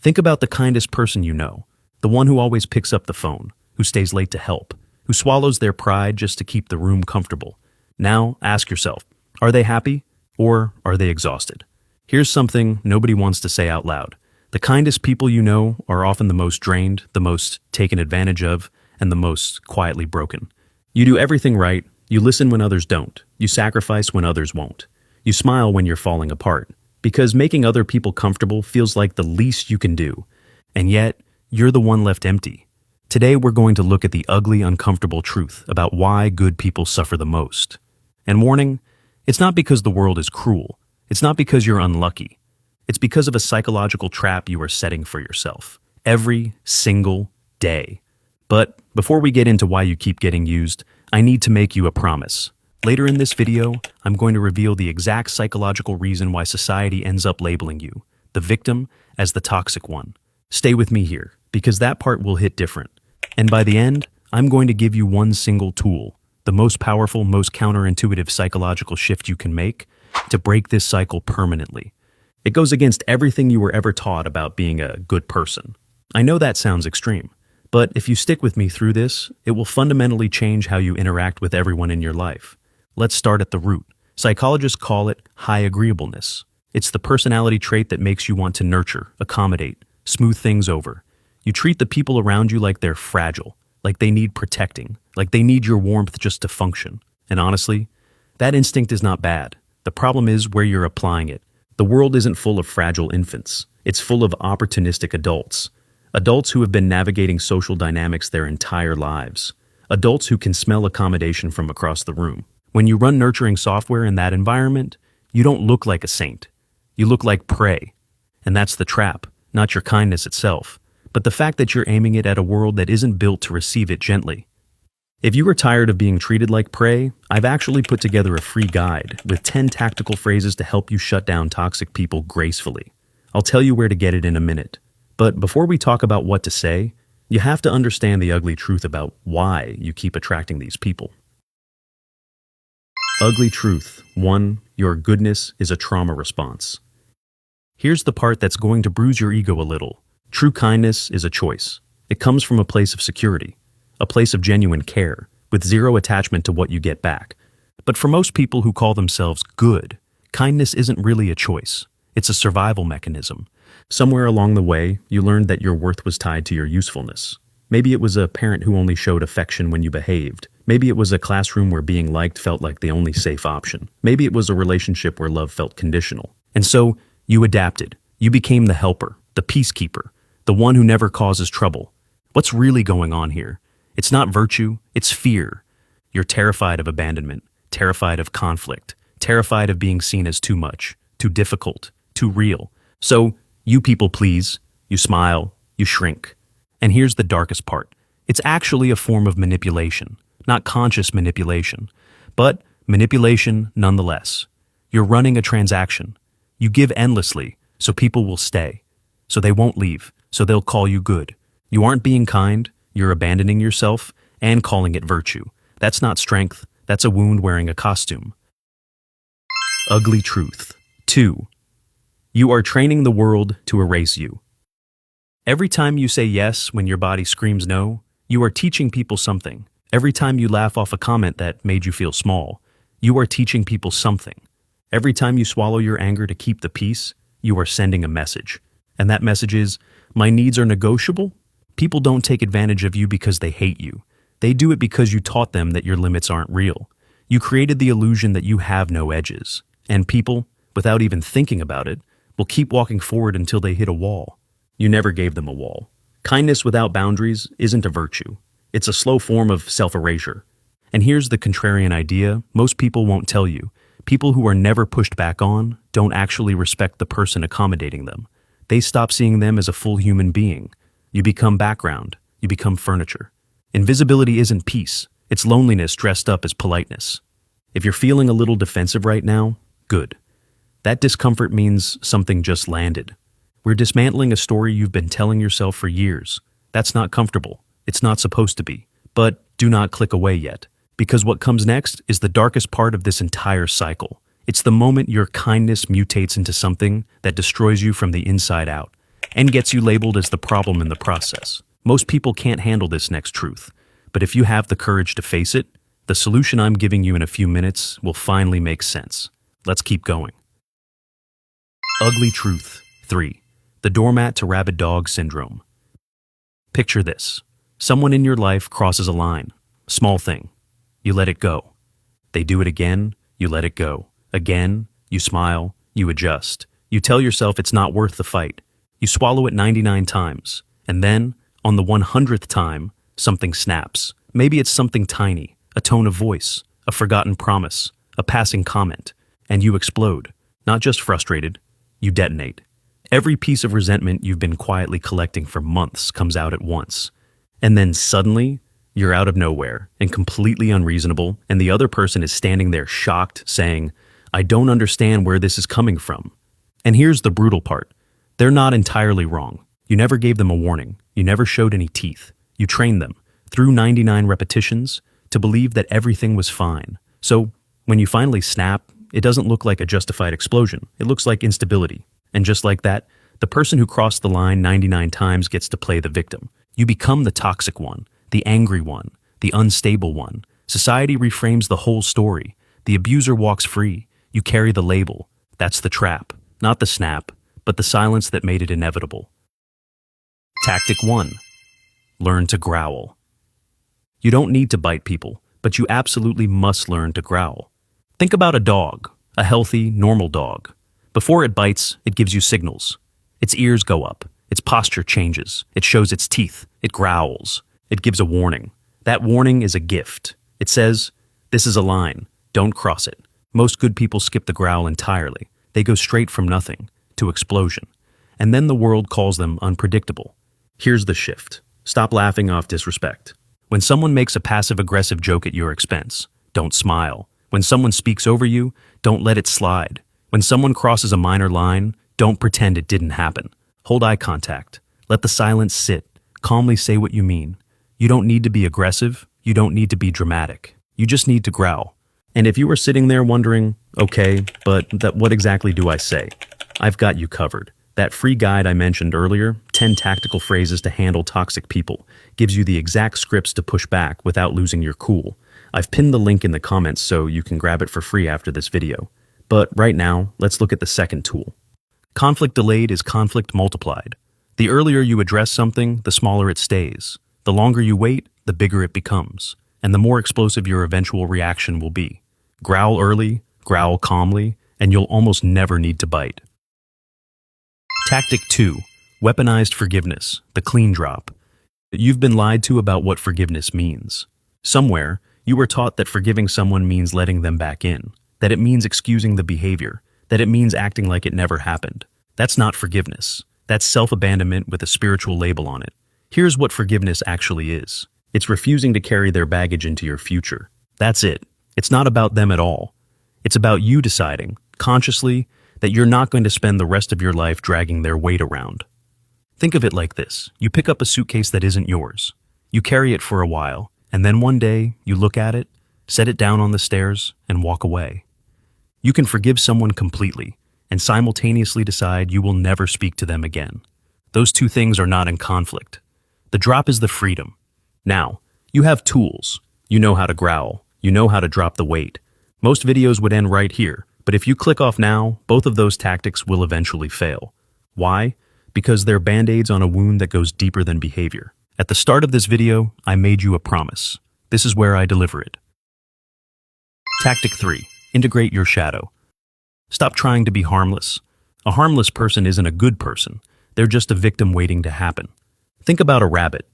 Think about the kindest person you know, the one who always picks up the phone, who stays late to help, who swallows their pride just to keep the room comfortable. Now, ask yourself, are they happy or are they exhausted? Here's something nobody wants to say out loud. The kindest people you know are often the most drained, the most taken advantage of, and the most quietly broken. You do everything right, you listen when others don't, you sacrifice when others won't. You smile when you're falling apart, because making other people comfortable feels like the least you can do. And yet, you're the one left empty. Today we're going to look at the ugly, uncomfortable truth about why good people suffer the most. And warning, it's not because the world is cruel. It's not because you're unlucky. It's because of a psychological trap you are setting for yourself. Every single day. But before we get into why you keep getting used, I need to make you a promise. Later in this video, I'm going to reveal the exact psychological reason why society ends up labeling you, the victim, as the toxic one. Stay with me here, because that part will hit different. And by the end, I'm going to give you one single tool, the most powerful, most counterintuitive psychological shift you can make to break this cycle permanently. It goes against everything you were ever taught about being a good person. I know that sounds extreme, but if you stick with me through this, it will fundamentally change how you interact with everyone in your life. Let's start at the root. Psychologists call it high agreeableness. It's the personality trait that makes you want to nurture, accommodate, smooth things over. You treat the people around you like they're fragile, like they need protecting, like they need your warmth just to function. And honestly, that instinct is not bad. The problem is where you're applying it. The world isn't full of fragile infants. It's full of opportunistic adults. Adults who have been navigating social dynamics their entire lives. Adults who can smell accommodation from across the room. When you run nurturing software in that environment, you don't look like a saint. You look like prey. And that's the trap, not your kindness itself, but the fact that you're aiming it at a world that isn't built to receive it gently. If you are tired of being treated like prey, I've actually put together a free guide with 10 tactical phrases to help you shut down toxic people gracefully. I'll tell you where to get it in a minute. But before we talk about what to say, you have to understand the ugly truth about why you keep attracting these people. Ugly truth. 1. Your goodness is a trauma response. Here's the part that's going to bruise your ego a little. True kindness is a choice. It comes from a place of security, a place of genuine care, with zero attachment to what you get back. But for most people who call themselves good, kindness isn't really a choice. It's a survival mechanism. Somewhere along the way, you learned that your worth was tied to your usefulness. Maybe it was a parent who only showed affection when you behaved. Maybe it was a classroom where being liked felt like the only safe option. Maybe it was a relationship where love felt conditional. And so, you adapted. You became the helper, the peacekeeper, the one who never causes trouble. What's really going on here? It's not virtue, it's fear. You're terrified of abandonment, terrified of conflict, terrified of being seen as too much, too difficult, too real. So, you people please, you smile, you shrink. And here's the darkest part. It's actually a form of manipulation, not conscious manipulation, but manipulation nonetheless. You're running a transaction. You give endlessly, so people will stay, so they won't leave, so they'll call you good. You aren't being kind, you're abandoning yourself and calling it virtue. That's not strength, that's a wound wearing a costume. Ugly truth. 2. You are training the world to erase you. Every time you say yes when your body screams no, you are teaching people something. Every time you laugh off a comment that made you feel small, you are teaching people something. Every time you swallow your anger to keep the peace, you are sending a message. And that message is, my needs are negotiable. People don't take advantage of you because they hate you. They do it because you taught them that your limits aren't real. You created the illusion that you have no edges. And people, without even thinking about it, will keep walking forward until they hit a wall. You never gave them a wall. Kindness without boundaries isn't a virtue. It's a slow form of self-erasure. And here's the contrarian idea most people won't tell you. People who are never pushed back on don't actually respect the person accommodating them. They stop seeing them as a full human being. You become background. You become furniture. Invisibility isn't peace. It's loneliness dressed up as politeness. If you're feeling a little defensive right now, good. That discomfort means something just landed. We're dismantling a story you've been telling yourself for years. That's not comfortable. It's not supposed to be. But do not click away yet, because what comes next is the darkest part of this entire cycle. It's the moment your kindness mutates into something that destroys you from the inside out. and gets you labeled as the problem in the process. Most people can't handle this next truth, but if you have the courage to face it, the solution I'm giving you in a few minutes will finally make sense. Let's keep going. Ugly Truth 3. The doormat to rabid dog syndrome. Picture this. Someone in your life crosses a line. Small thing. You let it go. They do it again, you let it go. Again, you smile, you adjust. You tell yourself it's not worth the fight. You swallow it 99 times. And then, on the 100th time, something snaps. Maybe it's something tiny, a tone of voice, a forgotten promise, a passing comment, and you explode. Not just frustrated, you detonate. Every piece of resentment you've been quietly collecting for months comes out at once. And then suddenly, you're out of nowhere and completely unreasonable, and the other person is standing there shocked, saying, "I don't understand where this is coming from." And here's the brutal part. They're not entirely wrong. You never gave them a warning. You never showed any teeth. You trained them, through 99 repetitions, to believe that everything was fine. So, when you finally snap, it doesn't look like a justified explosion. It looks like instability. And just like that, the person who crossed the line 99 times gets to play the victim. You become the toxic one, the angry one, the unstable one. Society reframes the whole story. The abuser walks free. You carry the label. That's the trap. Not the snap, but the silence that made it inevitable. Tactic 1. Learn to growl. You don't need to bite people, but you absolutely must learn to growl. Think about a dog, a healthy, normal dog. Before it bites, it gives you signals. Its ears go up. Its posture changes. It shows its teeth. It growls. It gives a warning. That warning is a gift. It says, "This is a line. Don't cross it." Most good people skip the growl entirely. They go straight from nothing to explosion. And then the world calls them unpredictable. Here's the shift. Stop laughing off disrespect. When someone makes a passive-aggressive joke at your expense, don't smile. When someone speaks over you, don't let it slide. When someone crosses a minor line, don't pretend it didn't happen. Hold eye contact. Let the silence sit. Calmly say what you mean. You don't need to be aggressive. You don't need to be dramatic. You just need to growl. And if you were sitting there wondering, okay, but what exactly do I say? I've got you covered. That free guide I mentioned earlier, 10 tactical phrases to handle toxic people, gives you the exact scripts to push back without losing your cool. I've pinned the link in the comments so you can grab it for free after this video. But right now, let's look at the second tool. Conflict delayed is conflict multiplied. The earlier you address something, the smaller it stays. The longer you wait, the bigger it becomes, and the more explosive your eventual reaction will be. Growl early, growl calmly, and you'll almost never need to bite. Tactic 2. Weaponized forgiveness, the clean drop. You've been lied to about what forgiveness means. Somewhere, you were taught that forgiving someone means letting them back in, that it means excusing the behavior, that it means acting like it never happened. That's not forgiveness. That's self-abandonment with a spiritual label on it. Here's what forgiveness actually is. It's refusing to carry their baggage into your future. That's it. It's not about them at all. It's about you deciding, consciously, that you're not going to spend the rest of your life dragging their weight around. Think of it like this. You pick up a suitcase that isn't yours. You carry it for a while, and then one day, you look at it, set it down on the stairs, and walk away. You can forgive someone completely, and simultaneously decide you will never speak to them again. Those two things are not in conflict. The drop is the freedom. Now, you have tools. You know how to growl. You know how to drop the weight. Most videos would end right here, but if you click off now, both of those tactics will eventually fail. Why? Because they're band-aids on a wound that goes deeper than behavior. At the start of this video, I made you a promise. This is where I deliver it. Tactic 3. Integrate your shadow. Stop trying to be harmless. A harmless person isn't a good person. They're just a victim waiting to happen. Think about a rabbit.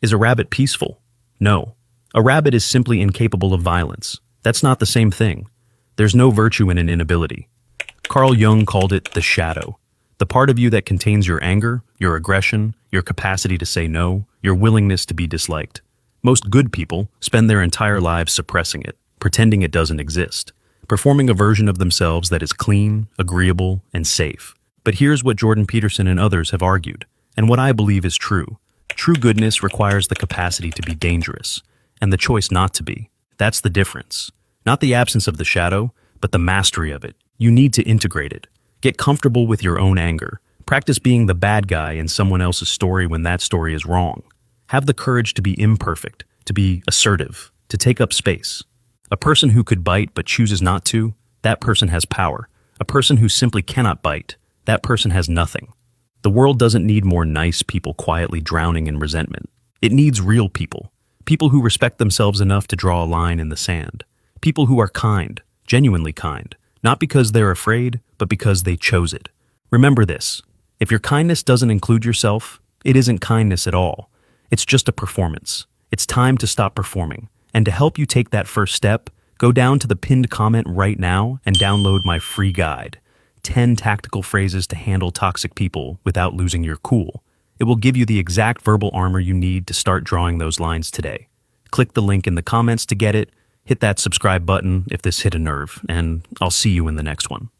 Is a rabbit peaceful? No. A rabbit is simply incapable of violence. That's not the same thing. There's no virtue in an inability. Carl Jung called it the shadow. The part of you that contains your anger, your aggression, your capacity to say no, your willingness to be disliked. Most good people spend their entire lives suppressing it, pretending it doesn't exist, performing a version of themselves that is clean, agreeable, and safe. But here's what Jordan Peterson and others have argued, and what I believe is true. True goodness requires the capacity to be dangerous, and the choice not to be. That's the difference. Not the absence of the shadow, but the mastery of it. You need to integrate it. Get comfortable with your own anger. Practice being the bad guy in someone else's story when that story is wrong. Have the courage to be imperfect, to be assertive, to take up space. A person who could bite but chooses not to, that person has power. A person who simply cannot bite, that person has nothing. The world doesn't need more nice people quietly drowning in resentment. It needs real people. People who respect themselves enough to draw a line in the sand. People who are kind, genuinely kind, not because they're afraid, but because they chose it. Remember this. If your kindness doesn't include yourself, it isn't kindness at all. It's just a performance. It's time to stop performing. And to help you take that first step, go down to the pinned comment right now and download my free guide, 10 tactical phrases to handle toxic people without losing your cool. It will give you the exact verbal armor you need to start drawing those lines today. Click the link in the comments to get it, hit that subscribe button if this hit a nerve, and I'll see you in the next one.